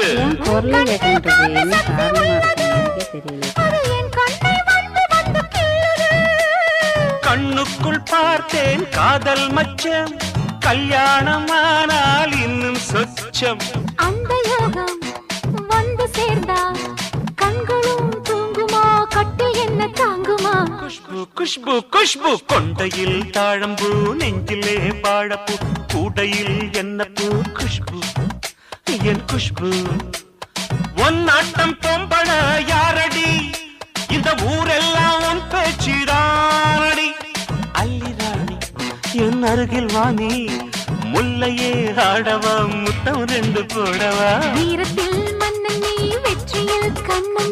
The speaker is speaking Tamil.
ஏன் குரலே கேட்க மாட்டேங்குது? என்ன காரணமா இருக்கு எனக்கே தெரியல. கண்ணுக்குள் பார்த்தேன் காதல் மச்சம், கல்யாணமானால் இன்னும் சொச்சம். அந்த யோகம் வந்து சேர்ந்தா கண்களும் தூங்குமா, கட்டில் என்ன தாங்குமா? குஷ்பு குஷ்பு குஷ்பு, கொண்டையில் தாழம்பூ, நெஞ்சிலே வாழப்பூ, கூடையில் என்ன பூ? குஷ்பு என் குஷ்பு. ஒன்னாட்டம் பொம்பள யாரடி, இந்த ஊரெல்லாம் உன் பேச்சிடானடி. அல்லி ராணி என் அருகில் வாணி, முல்லையே ஆடவா, முத்தம் ரெண்டு போடவா. வீரத்தில் மன்னன் நீ, வெற்றியில் கண்ணன்